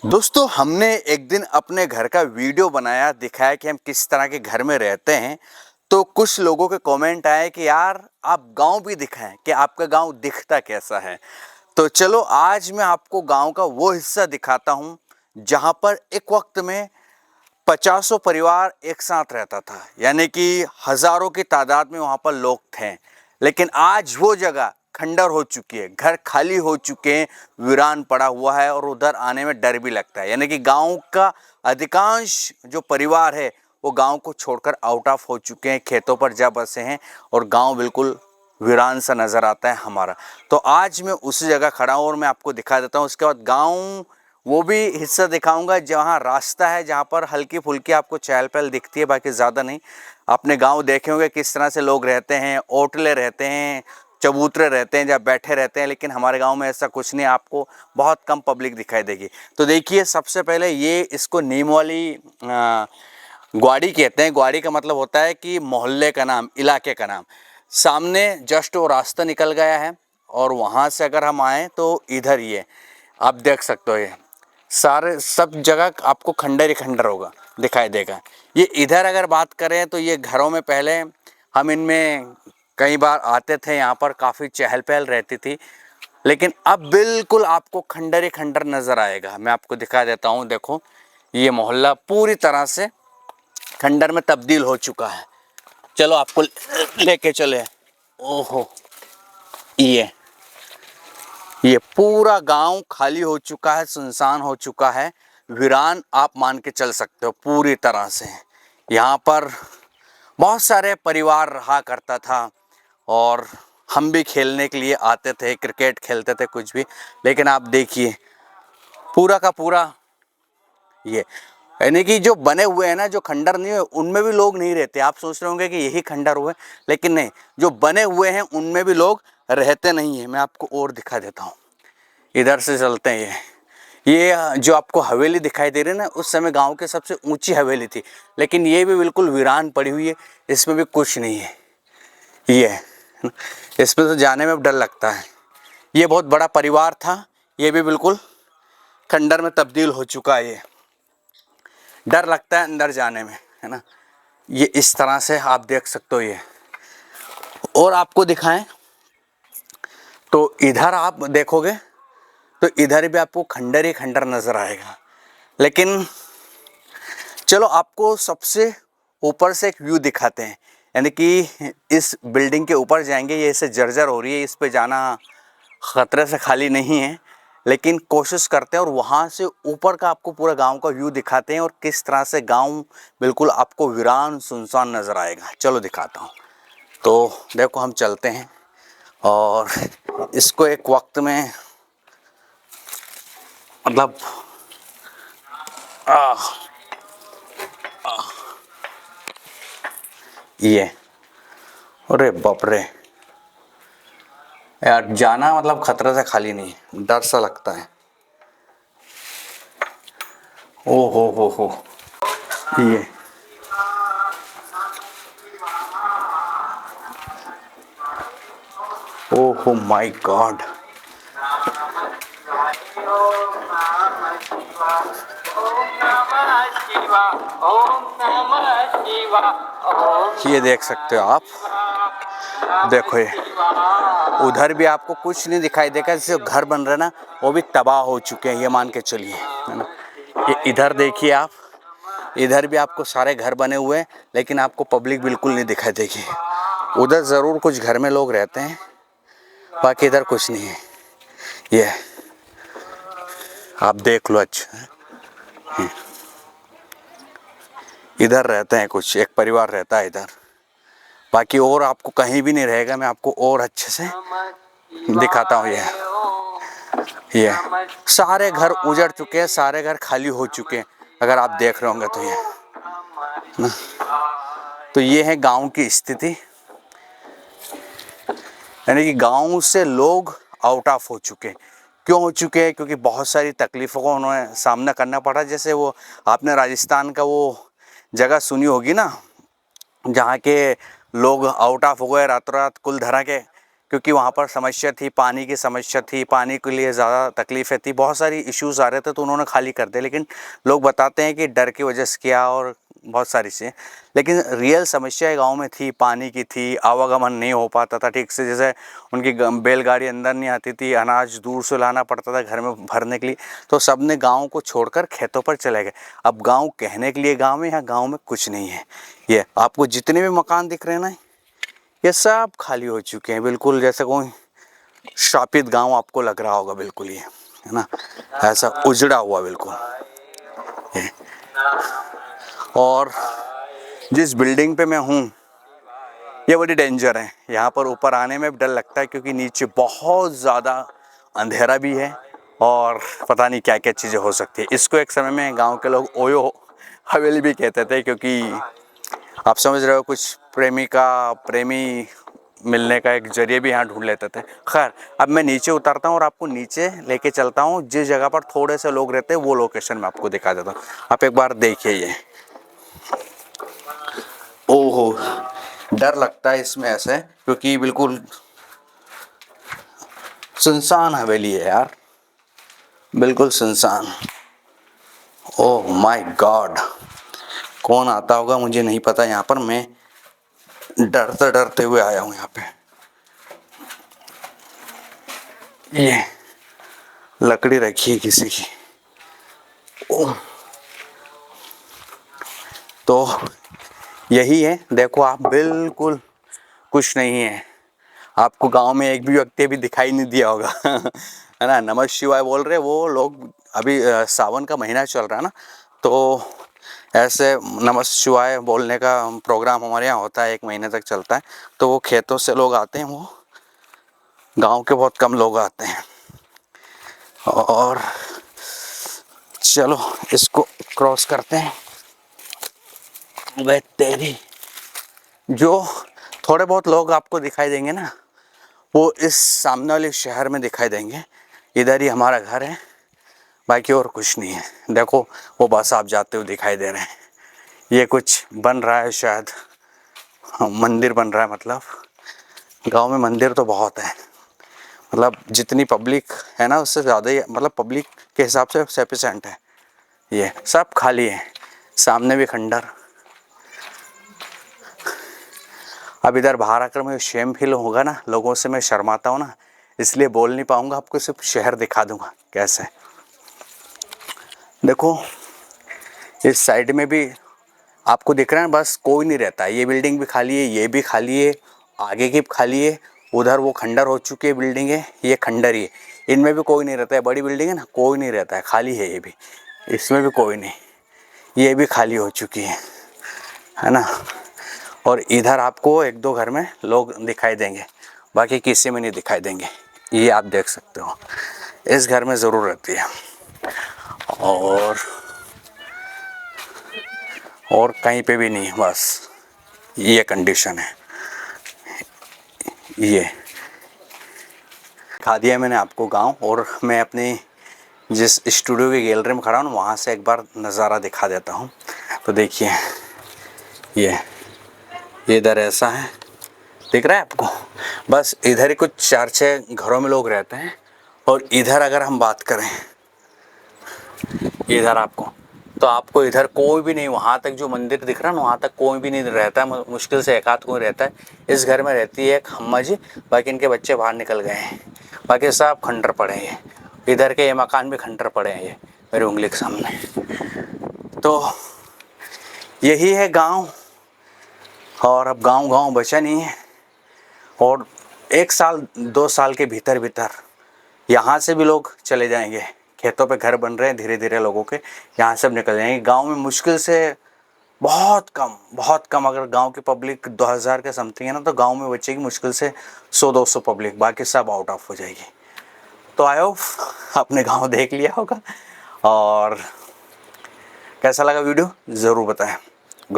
दोस्तों, हमने एक दिन अपने घर का वीडियो बनाया, दिखाया कि हम किस तरह के घर में रहते हैं। तो कुछ लोगों के कमेंट आए कि यार आप गांव भी दिखाएं कि आपका गांव दिखता कैसा है। तो चलो आज मैं आपको गांव का वो हिस्सा दिखाता हूं जहां पर एक वक्त में पचासों परिवार एक साथ रहता था, यानी कि हजारों की तादाद में वहां पर लोग थे। लेकिन आज वो जगह खंडर हो चुकी है, घर खाली हो चुके हैं, वीरान पड़ा हुआ है और उधर आने में डर भी लगता है। यानी कि गांव का अधिकांश जो परिवार है वो गांव को छोड़कर आउट ऑफ हो चुके हैं, खेतों पर जा बसे हैं और गांव बिल्कुल वीरान सा नज़र आता है हमारा। तो आज मैं उसी जगह खड़ा हूँ और मैं आपको दिखा देता हूँ। उसके बाद गांव वो भी हिस्सा दिखाऊंगा जहाँ रास्ता है, जहाँ पर हल्की फुल्की आपको चहल पहल दिखती है, बाकी ज़्यादा नहीं। अपने गांव देखे होंगे किस तरह से लोग रहते हैं, ओटले रहते हैं, चबूतरे रहते हैं, जहाँ बैठे रहते हैं। लेकिन हमारे गांव में ऐसा कुछ नहीं, आपको बहुत कम पब्लिक दिखाई देगी। तो देखिए, सबसे पहले ये इसको नीम वाली ग्वाड़ी कहते हैं। ग्वाड़ी का मतलब होता है कि मोहल्ले का नाम, इलाके का नाम। सामने जस्ट वो रास्ता निकल गया है और वहाँ से अगर हम आएँ तो इधर ये आप देख सकते हो, ये सारे सब जगह आपको खंडर ही खंडर होगा, दिखाई देगा। ये इधर अगर बात करें तो ये घरों में पहले हम इनमें कई बार आते थे, यहाँ पर काफ़ी चहल पहल रहती थी। लेकिन अब बिल्कुल आपको खंडर ही खंडर नज़र आएगा। मैं आपको दिखा देता हूँ, देखो ये मोहल्ला पूरी तरह से खंडर में तब्दील हो चुका है। चलो आपको लेके चले। ओहो, ये पूरा गांव खाली हो चुका है, सुनसान हो चुका है, वीरान आप मान के चल सकते हो पूरी तरह से। यहाँ पर बहुत सारे परिवार रहा करता था और हम भी खेलने के लिए आते थे, क्रिकेट खेलते थे, कुछ भी। लेकिन आप देखिए पूरा का पूरा ये, यानी कि जो बने हुए हैं ना, जो खंडर नहीं हुए उनमें भी लोग नहीं रहते। आप सोच रहे होंगे कि यही खंडर हुए, लेकिन नहीं, जो बने हुए हैं उनमें भी लोग रहते नहीं हैं। मैं आपको और दिखा देता हूँ, इधर से चलते हैं। ये जो आपको हवेली दिखाई दे रही है ना, उस समय गांव के सबसे ऊंची हवेली थी, लेकिन ये भी बिल्कुल वीरान पड़ी हुई है, इसमें भी कुछ नहीं है। ये इसमें तो जाने में डर लगता है। ये बहुत बड़ा परिवार था, ये भी बिल्कुल खंडर में तब्दील हो चुका है। ये डर लगता है अंदर जाने में, है ना। ये इस तरह से आप देख सकते हो। ये और आपको दिखाएं तो इधर आप देखोगे तो इधर भी आपको खंडर ही खंडर नज़र आएगा। लेकिन चलो आपको सबसे ऊपर से एक व्यू दिखाते हैं, यानी कि इस बिल्डिंग के ऊपर जाएंगे। ये ऐसे जर्जर हो रही है, इस पे जाना ख़तरे से खाली नहीं है, लेकिन कोशिश करते हैं और वहाँ से ऊपर का आपको पूरा गांव का व्यू दिखाते हैं और किस तरह से गांव बिल्कुल आपको वीरान सुनसान नज़र आएगा। चलो दिखाता हूँ। तो देखो हम चलते हैं और इसको एक वक्त में मतलब ये, अरे बाप रे यार, जाना मतलब खतरे से खाली नहीं, डर सा लगता है। ओ हो, ये ओहो माय गॉड। ये देख सकते हो आप, देखो ये उधर भी आपको कुछ नहीं दिखाई देगा। जैसे घर बन रहे ना, वो भी तबाह हो चुके हैं, ये मान के चलिए, है ना। ये इधर देखिए आप, इधर भी आपको सारे घर बने हुए हैं, लेकिन आपको पब्लिक बिल्कुल नहीं दिखाई देगी। उधर ज़रूर कुछ घर में लोग रहते हैं, बाकी इधर कुछ नहीं है। ये आप देख लो। अच्छा, इधर रहते हैं कुछ, एक परिवार रहता है इधर, बाकी और आपको कहीं भी नहीं रहेगा। मैं आपको और अच्छे से दिखाता हूँ। ये सारे घर उजड़ चुके हैं, सारे घर खाली हो चुके हैं, अगर आप देख रहे होंगे तो। ये ना, तो ये है गांव की स्थिति, यानी कि गांव से लोग आउट ऑफ हो चुके हैं। क्यों हो चुके हैं? क्योंकि बहुत सारी तकलीफ़ों का उन्हें सामना करना पड़ा। जैसे वो आपने राजस्थान का वो जगह सुनी होगी ना, जहाँ के लोग आउट ऑफ हो गए रातों रात कुल धरा के, क्योंकि वहाँ पर समस्या थी, पानी की समस्या थी, पानी के लिए ज़्यादा तकलीफ़ें थी, बहुत सारी इश्यूज़ आ रहे थे, तो उन्होंने खाली कर दिया। लेकिन लोग बताते हैं कि डर की वजह से किया और बहुत सारी चीज़ें, लेकिन रियल समस्या गांव में थी, पानी की थी, आवागमन नहीं हो पाता था ठीक से, जैसे उनकी बैलगाड़ी अंदर नहीं आती थी, अनाज दूर से लाना पड़ता था घर में भरने के लिए, तो सब ने गाँव को छोड़कर खेतों पर चले गए। अब गाँव कहने के लिए गाँव में, यहाँ गाँव में कुछ नहीं है। ये आपको जितने भी मकान दिख रहे हैं ना, ये सब खाली हो चुके हैं, बिल्कुल जैसे कोई शापित गांव आपको लग रहा होगा, बिल्कुल ये है ना, ऐसा उजड़ा हुआ बिल्कुल। और जिस बिल्डिंग पे मैं हूँ ये बड़ी डेंजर है, यहाँ पर ऊपर आने में डर लगता है क्योंकि नीचे बहुत ज़्यादा अंधेरा भी है और पता नहीं क्या क्या चीज़ें हो सकती है। इसको एक समय में गांव के लोग ओयो हवेली भी कहते थे, क्योंकि आप समझ रहे हो, कुछ प्रेमी मिलने का एक जरिए भी यहाँ ढूंढ लेते थे। खैर, अब मैं नीचे उतरता हूँ और आपको नीचे लेके चलता हूँ, जिस जगह पर थोड़े से लोग रहते हैं वो लोकेशन मैं आपको दिखा देता हूँ। आप एक बार देखिए ये, ओहो डर लगता है इसमें ऐसे, क्योंकि बिल्कुल सुनसान हवेली है यार, बिल्कुल सुनसान। ओह माय गॉड, कौन आता होगा मुझे नहीं पता, यहाँ पर मैं डरते डरते हुए आया हूँ यहाँ पे। ये लकड़ी रखी है किसी की। ओह, तो यही है, देखो आप, बिल्कुल कुछ नहीं है। आपको गांव में एक भी व्यक्ति भी दिखाई नहीं दिया होगा है ना। नमः शिवाय बोल रहे वो लोग, अभी सावन का महीना चल रहा है ना, तो ऐसे नमः शिवाय बोलने का प्रोग्राम हमारे यहाँ होता है, 1 महीने तक चलता है। तो वो खेतों से लोग आते हैं, वो गांव के बहुत कम लोग आते हैं। और चलो इसको क्रॉस करते हैं। वे तेरी, जो थोड़े बहुत लोग आपको दिखाई देंगे ना, वो इस सामने वाले शहर में दिखाई देंगे। इधर ही हमारा घर है, बाकी और कुछ नहीं है। देखो वो बस आप जाते हुए दिखाई दे रहे हैं, ये कुछ बन रहा है शायद, हाँ, मंदिर बन रहा है। मतलब गांव में मंदिर तो बहुत है, मतलब जितनी पब्लिक है ना उससे ज़्यादा ही, मतलब पब्लिक के हिसाब से सफिशेंट है। ये सब खाली है, सामने भी खंडर। अब इधर बाहर आकर मुझे शेम फील होगा ना, लोगों से मैं शर्माता हूँ ना, इसलिए बोल नहीं पाऊँगा, आपको सिर्फ शहर दिखा दूँगा कैसे। देखो इस साइड में भी आपको दिख रहा है, बस कोई नहीं रहता है। ये बिल्डिंग भी खाली है, ये भी खाली है, आगे की भी खाली है, उधर वो खंडर हो चुकी है बिल्डिंग है, ये खंडर ही है, इनमें भी कोई नहीं रहता है। बड़ी बिल्डिंग है ना, कोई नहीं रहता है, खाली है ये भी, इसमें भी कोई नहीं, ये भी खाली हो चुकी है ना। और इधर आपको 1-2 घर में लोग दिखाई देंगे, बाकी किसी में नहीं दिखाई देंगे। ये आप देख सकते हो, इस घर में ज़रूर रहती है, और कहीं पे भी नहीं, बस ये कंडीशन है। ये दिखा दिया मैंने आपको गांव, और मैं अपनी जिस स्टूडियो की गैलरी में खड़ा हूँ वहाँ से एक बार नज़ारा दिखा देता हूँ। तो देखिए ये इधर ऐसा है, दिख रहा है आपको। बस इधर ही कुछ 4-6 घरों में लोग रहते हैं, और इधर अगर हम बात करें इधर आपको, तो आपको इधर कोई भी नहीं, वहाँ तक जो मंदिर दिख रहा है ना वहाँ तक कोई भी नहीं रहता है, मुश्किल से एक आध कोई रहता है। इस घर में रहती है एक अम्मा जी, बाकी इनके बच्चे बाहर निकल गए हैं, बाकी सब खंडर पड़े हैं। इधर के ये मकान भी खंडर पड़े हैं, ये मेरी उंगली के सामने। तो यही है गाँव, और अब गाँव गाँव बचा नहीं है। और 1-2 साल के भीतर भीतर यहाँ से भी लोग चले जाएंगे, खेतों पे घर बन रहे हैं धीरे धीरे लोगों के, यहाँ से निकल जाएंगे। गांव में मुश्किल से बहुत कम, अगर गांव की पब्लिक 2000 के समथिंग है ना, तो गांव में बचेगी मुश्किल से 100-200 पब्लिक, बाकी सब आउट ऑफ हो जाएगी। तो आई होप आपने गांव देख लिया होगा, और कैसा लगा वीडियो ज़रूर बताएं।